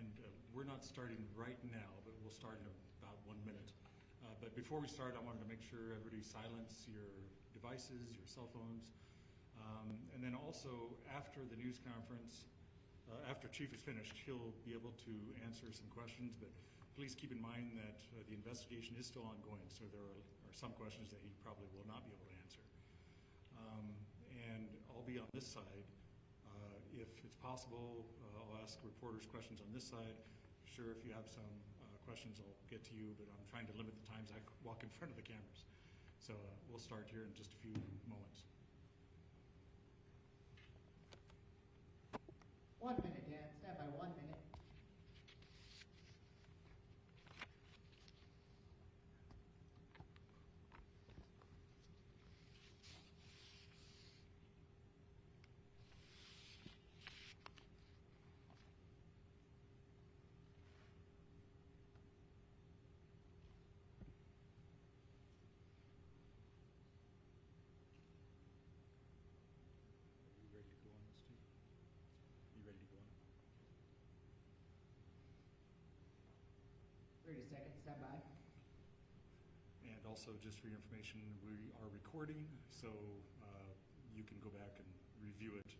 and we're not starting right now, but we'll start in about 1 minute. But before we start, I wanted to make sure everybody silence your devices, your cell phones. And then also, after the news conference, after Chief is finished, he'll be able to answer some questions, but please keep in mind that the investigation is still ongoing, so there are some questions that he probably will not be able to answer. And I'll be on this side. If it's possible, I'll ask reporters questions on this side. Sure, if you have some questions, I'll get to you, but I'm trying to limit the times I walk in front of the cameras. So we'll start here in just a few moments. 1 minute, Dan. Stand by 1 minute. Are you ready to go on this too? You ready to go on? 30 seconds, stand by. And also, just for your information, we are recording, so you can go back and review it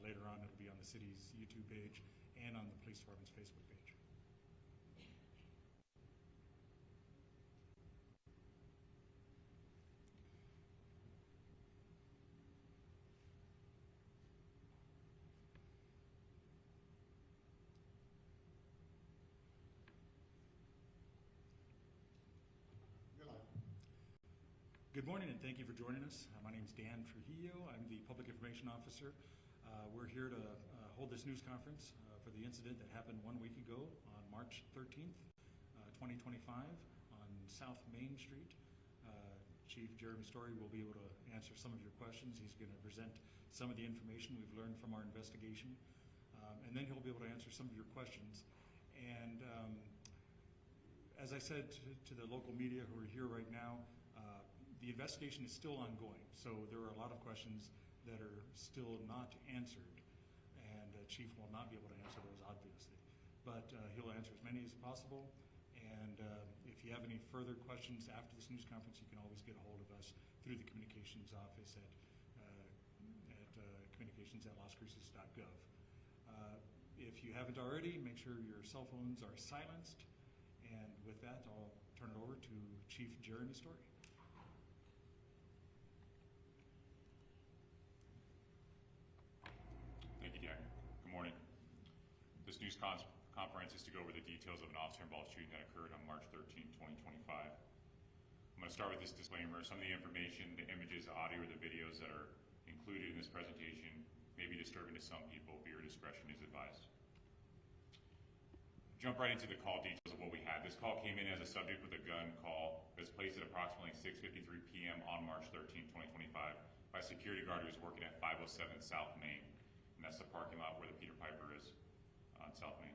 later on. It'll be on the city's YouTube page and on the police department's Facebook page. Good morning, and thank you for joining us. My name is Dan Trujillo. I'm the Public Information Officer. We're here to hold this news conference for the incident that happened 1 week ago on March 13th, 2025 on South Main Street. Chief Jeremy Story will be able to answer some of your questions. He's going to present some of the information we've learned from our investigation, and then he'll be able to answer some of your questions. And as I said to the local media who are here right now, the investigation is still ongoing, so there are a lot of questions that are still not answered, and Chief will not be able to answer those, obviously. But he'll answer as many as possible, and if you have any further questions after this news conference, you can always get a hold of us through the communications office at communications@loscruces.gov. If you haven't already, make sure your cell phones are silenced, and with that, I'll turn it over to Chief Jeremy Story. Thank you, Dan. Good morning. This news conference is to go over the details of an officer-involved shooting that occurred on March 13, 2025. I'm going to start with this disclaimer. Some of the information, the images, the audio, or the videos that are included in this presentation may be disturbing to some people, but your discretion is advised. Jump right into the call details of what we had. This call came in as a subject with a gun call that was placed at approximately 6:53 p.m. on March 13, 2025 by a security guard who was working at 507 South Main. And that's the parking lot where the Peter Piper is on South Main.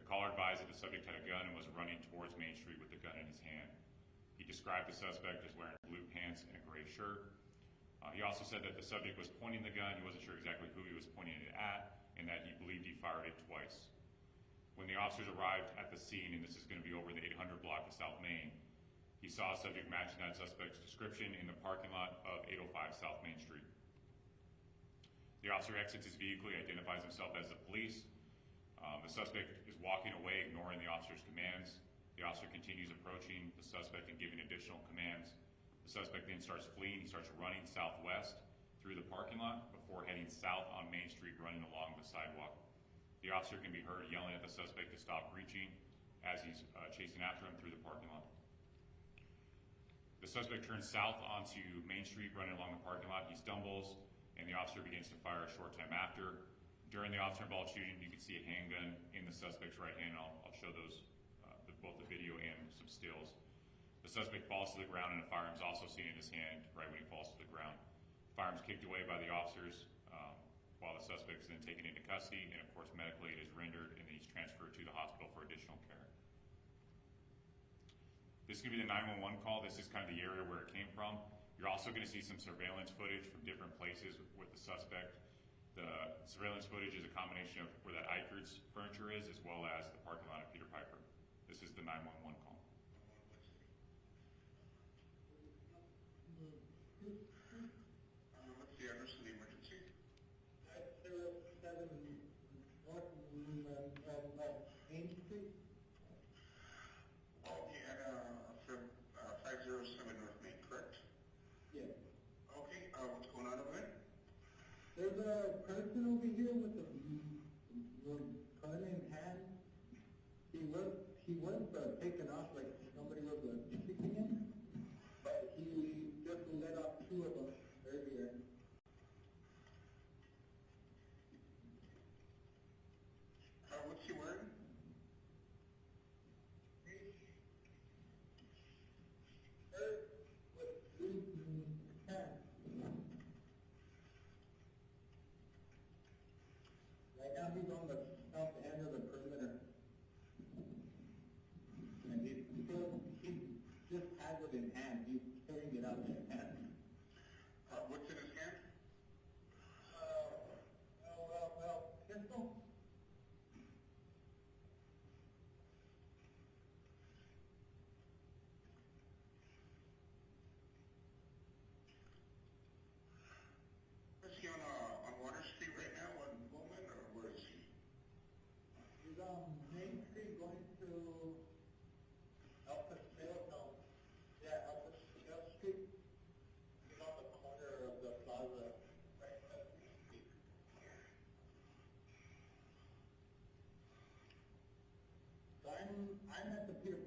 The caller advised that the subject had a gun and was running towards Main Street with the gun in his hand. He described the suspect as wearing blue pants and a gray shirt. He also said that the subject was pointing the gun. He wasn't sure exactly who he was pointing it at, and that he believed he fired it twice. When the officers arrived at the scene, and this is going to be over the 800 block of South Main, he saw a subject matching that suspect's description in the parking lot of 805 South Main Street. The officer exits his vehicle. He identifies himself as the police. The suspect is walking away, ignoring the officer's commands. The officer continues approaching the suspect and giving additional commands. The suspect then starts fleeing. He starts running southwest through the parking lot before heading south on Main Street, running along the sidewalk. The officer can be heard yelling at the suspect to stop reaching as he's chasing after him through the parking lot. The suspect turns south onto Main Street, running along the parking lot. He stumbles, and the officer begins to fire a short time after. During the officer-involved shooting, you can see a handgun in the suspect's right hand. I'll show those, both the video and some stills. The suspect falls to the ground, and a firearm is also seen in his hand right when he falls to the ground. The firearm is kicked away by the officers, while the suspect is then taken into custody, and of course medical aid is rendered, and then he's transferred to the hospital for additional care. This is going to be the 911 call. This is kind of the area where it came from. You're also going to see some surveillance footage from different places with the suspect. The surveillance footage is a combination of where that Eichert's furniture is, as well as the parking lot of Peter Piper. This is the 911 call. What's the address of the emergency? 7 North Main Street. Oh, yeah, from 507 North Main, correct? Yes. Okay, what's going on over there? There's a person over here with a gun in hand. He was taken off like somebody was shooting him, but he just let off 2 of them earlier. What's he wearing? With blue hands. Right now he's on the south end of the perimeter. And he just has it in hand. He's carrying it out in his hand. What's in his hand? Pistol? Is he on Water Street right now, on Bowman, or where is he? He's on Main Street going to El Paseo, El Paseo Street. He's on the corner of the plaza right at Main Street. So I'm at the Peter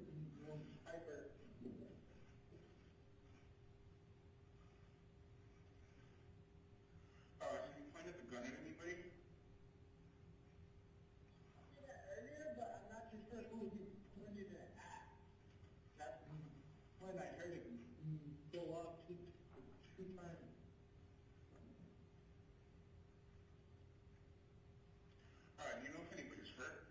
Piper. Have you pointed the gun at anybody? I did that earlier, but I'm not too sure who he pointed it at. That's when I heard it go off two times. Do you know if anybody's hurt?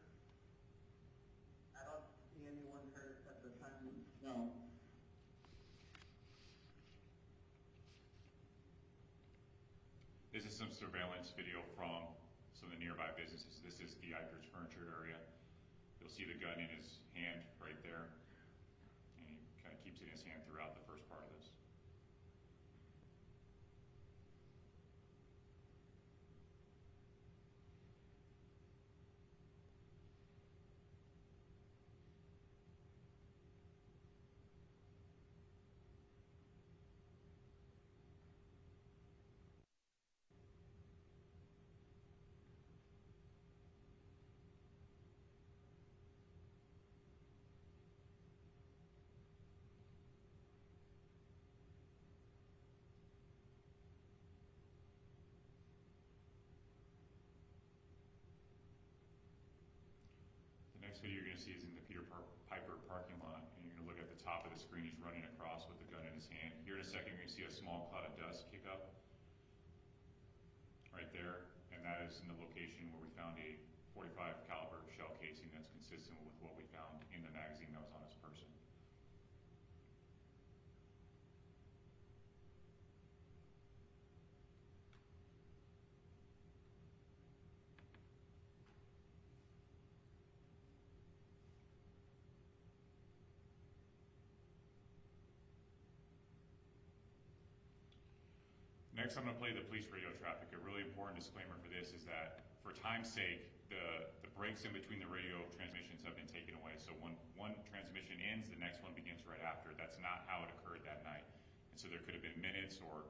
I don't see anyone hurt at the time. No. This is some surveillance video from some of the nearby businesses. This is the Eichert's furniture area. You'll see the gun in his hand right there, and he kind of keeps it in his hand throughout the first part of this. The next video you're going to see is in the Peter Piper parking lot, and you're going to look at the top of the screen. He's running across with the gun in his hand. Here in a second, you're going to see a small cloud of dust kick up right there, and that is in the location where we found a .45 caliber shell casing that's consistent with what we found in the magazine that was on his person. Next, I'm going to play the police radio traffic. A really important disclaimer for this is that, for time's sake, the breaks in between the radio transmissions have been taken away. So when one transmission ends, the next one begins right after. That's not how it occurred that night. And so there could have been minutes or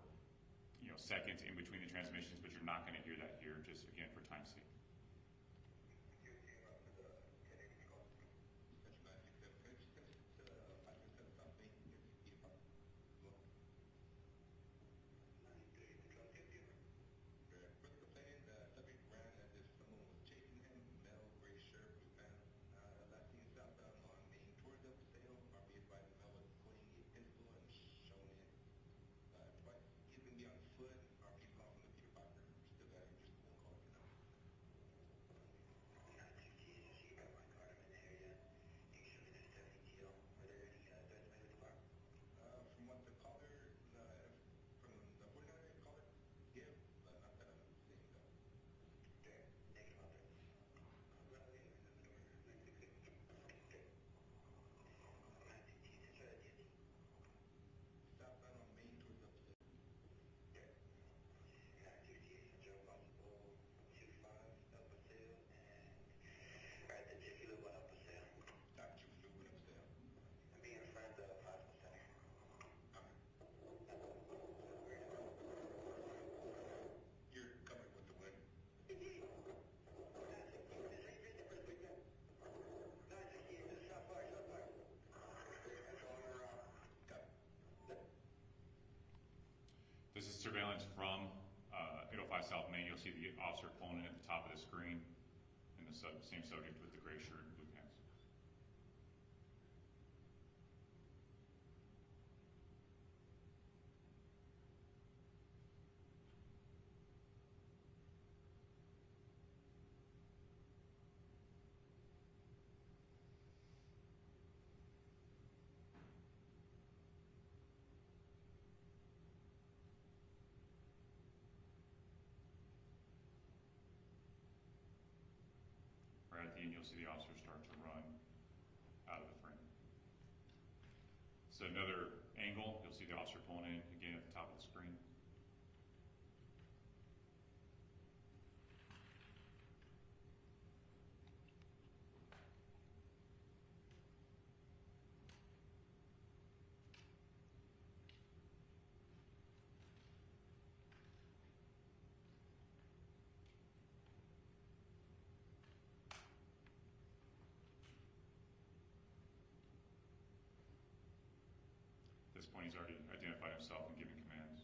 seconds in between the transmissions, but you're not going to hear that here, just again for time's sake. South Main, you'll see the officer pulling in at the top of the screen, and the same subject with the gray shirt and blue pants. Right at the end, you'll see the officer start to run out of the frame. So another angle, you'll see the officer pulling in again at the top of the screen. At this point, he's already identified himself and given commands.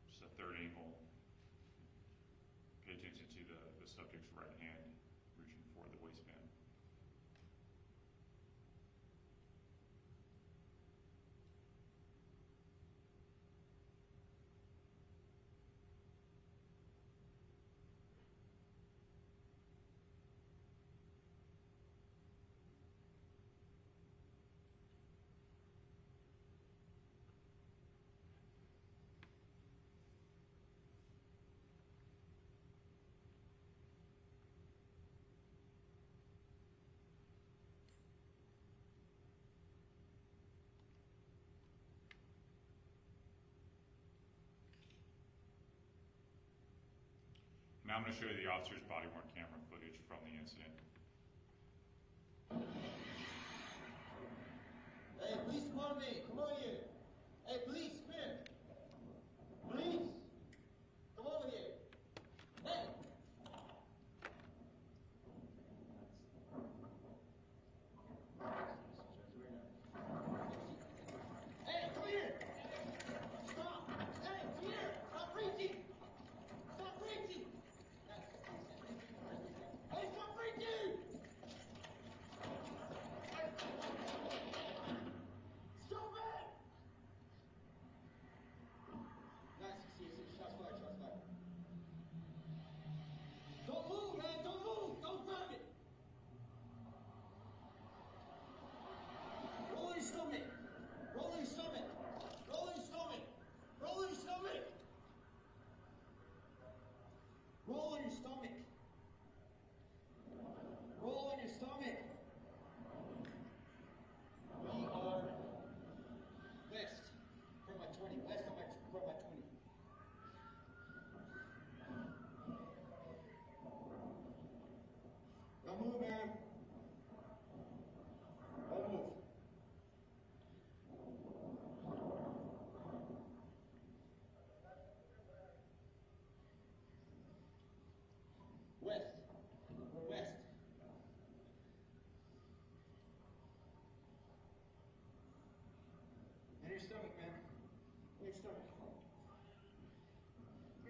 Just a third angle. Pay attention to the subject's right hand reaching for the waistband. Now I'm going to show you the officer's body-worn camera footage from the incident. Hey, police, come on in. Come on here. Hey, police, come here. Police, come over here. Hey. Hey, come here. Stop. Hey, come here. Stop preaching. Stop preaching. Hey, stop preaching. Stop it. Nice. See, shots fired, shots fired. Don't move, man. Don't move. Don't grab it. Roll your stomach. Roll your stomach. Roll your stomach. Roll your stomach. Roll on your stomach. Roll on your stomach. We are west from my 20. West from my 20. Don't move, man. Don't move. West. We're west. In your stomach, man. In your stomach.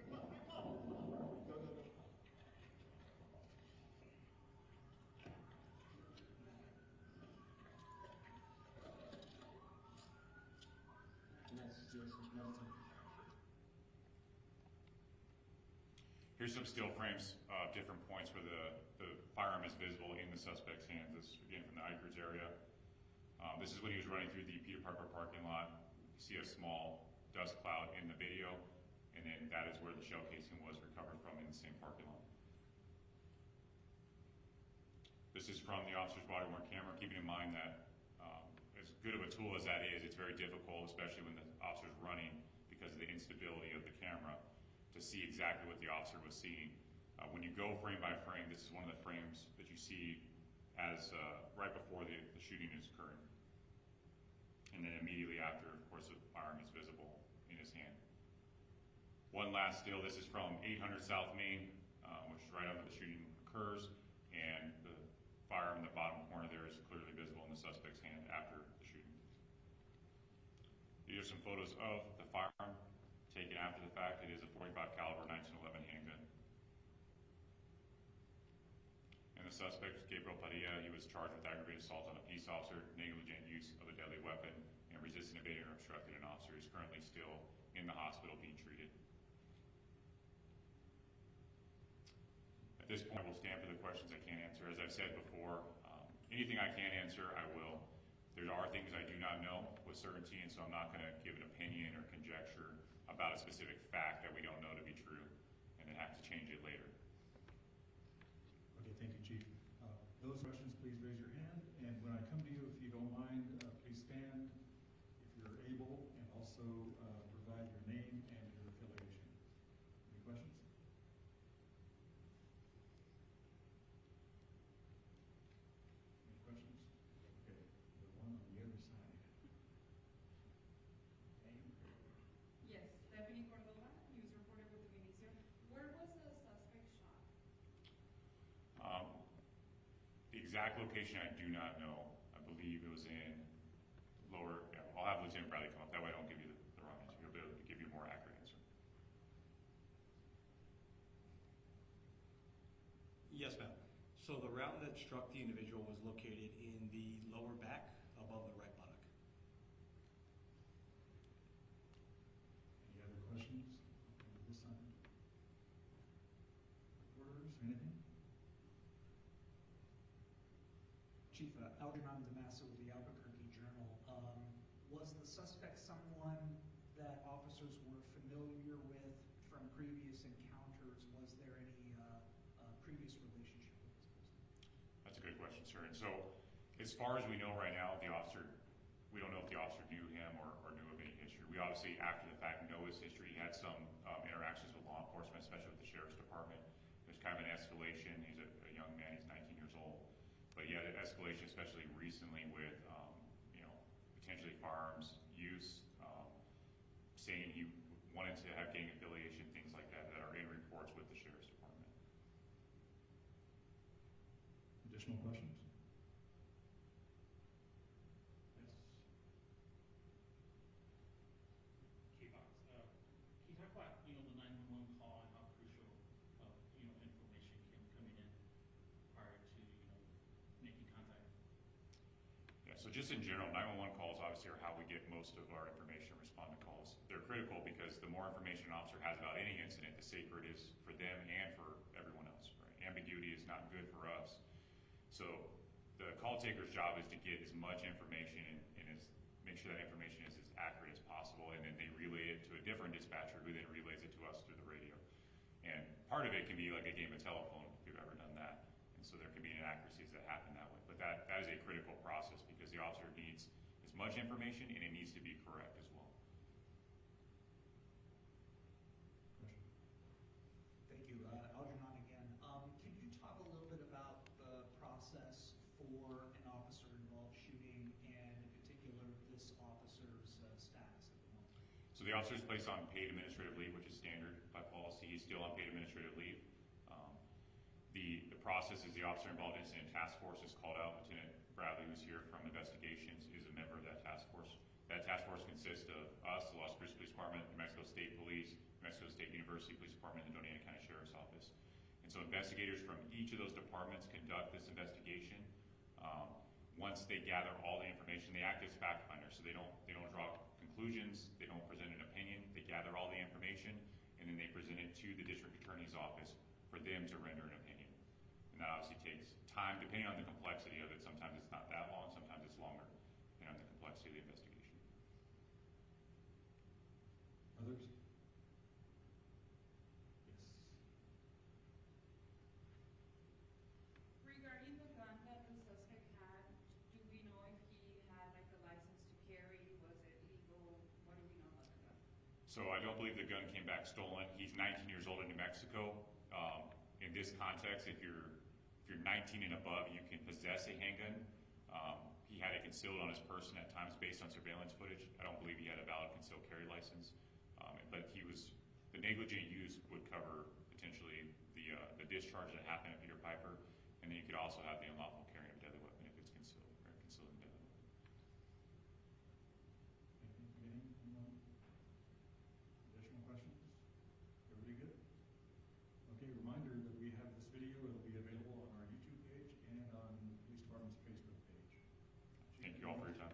Go, go, go. Here's some still frames of different points where the firearm is visible in the suspect's hands. This is, again, from the Ikers area. This is when he was running through the Peter Parker parking lot. You see a small dust cloud in the video, and then that is where the shell casing was recovered from in the same parking lot. This is from the officer's body-worn camera, keeping in mind that as good of a tool as that is, it's very difficult, especially when the officer's running because of the instability of the camera, to see exactly what the officer was seeing. When you go frame by frame, this is one of the frames that you see as right before the shooting is occurring. And then immediately after, of course, the firearm is visible in his hand. One last still, this is from 800 South Main, which is right after the shooting occurs. and the firearm in the bottom corner there is clearly visible in the suspect's hand after the shooting. These are some photos of the firearm taken after the fact. It is a .45 caliber 1911 handgun. And the suspect, Gabriel Padilla, he was charged with aggravated assault on a peace officer, negligent use of a deadly weapon, and resisting, evading, or obstructing an officer. He's currently still in the hospital being treated. At this point, I will stand for the questions I can't answer. As I've said before, anything I can't answer, I will. There are things I do not know with certainty, and so I'm not going to give an opinion or conjecture about a specific fact that we don't know to be true, and then have to change it later. Okay, thank you, Chief. Those questions, please raise your hand, and when I come to you, if you don't mind, please stand if you're able, and also provide your name and your affiliation. Any questions? Any questions? Okay, the one on the other side. Yes, Stephanie Cordova, news reporter with the Vinicio. Where was the suspect shot? The exact location I do not know. I believe it was in lower, I'll have Lieutenant Bradley come up. That way I don't give you the wrong answer. He'll be able to give you a more accurate answer. Yes, ma'am. So the round that struck the individual was located in the lower back above the right buttock. Any other questions? This side? Reporters, anything? Chief, Algernon Damaso with the Albuquerque Journal. Was the suspect someone that officers were familiar with from previous encounters? Was there any previous relationship with this person? That's a good question, sir. And so, as far as we know right now, we don't know if the officer knew him or knew of any history. We obviously, after the fact, know his history. He had some interactions with law enforcement, especially with the Sheriff's Department. There's kind of an escalation. He's a young man. He's 19 years old. But yeah, the escalation, especially recently with, potentially firearms use, saying he wanted to have gang affiliation, things like that are in reports with the Sheriff's Department. Additional questions? Yes. K-Box, can you talk about, the 911 call and how crucial, information coming in prior to, making contact? Yeah, so just in general, 911 calls obviously are how we get most of our information, respond to calls. They're critical because the more information an officer has about any incident, the safer it is for them and for everyone else, right? Ambiguity is not good for us. So the call taker's job is to get as much information and make sure that information is as accurate as possible, and then they relay it to a different dispatcher who then relays it to us through the radio. And part of it can be like a game of telephone, if you've ever done that. And so there can be inaccuracies that happen that way. But that is a critical process because the officer needs as much information and it needs to be correct as well. Question? Thank you. Algernon again. Can you talk a little bit about the process for an officer-involved shooting and in particular this officer's status at the moment? So the officer is placed on paid administrative leave, which is standard by policy. He's still on paid administrative leave. The process is the officer involved in incident task force is called out. Lieutenant Bradley, who's here from investigations, is a member of that task force. That task force consists of us, the Las Cruces Police Department, New Mexico State Police, New Mexico State University Police Department, and the Doña Ana County Sheriff's Office. And so investigators from each of those departments conduct this investigation. Once they gather all the information, they act as fact finders. So they don't draw conclusions, they don't present an opinion. They gather all the information and then they present it to the district attorney's office for them to render an opinion. And that obviously takes time, depending on the complexity of it. Sometimes it's not that long, sometimes it's longer, depending on the complexity of the investigation. Others? Yes. Regarding the gun that the suspect had, do we know if he had like a license to carry? Was it legal? What do we know about the gun? So I don't believe the gun came back stolen. He's 19 years old in New Mexico. In this context, if you're 19 and above, you can possess a handgun. He had it concealed on his person at times based on surveillance footage. I don't believe he had a valid concealed carry license. But the negligent use would cover potentially the discharge that happened at Peter Piper And then you could also have the unlawful carrying of a deadly weapon if it's concealed or concealing a deadly weapon. Anyone? Additional questions? Everybody good? Okay, reminder that we have this video. It'll be available on our YouTube page and on the police department's Facebook page. Thank you all for your time.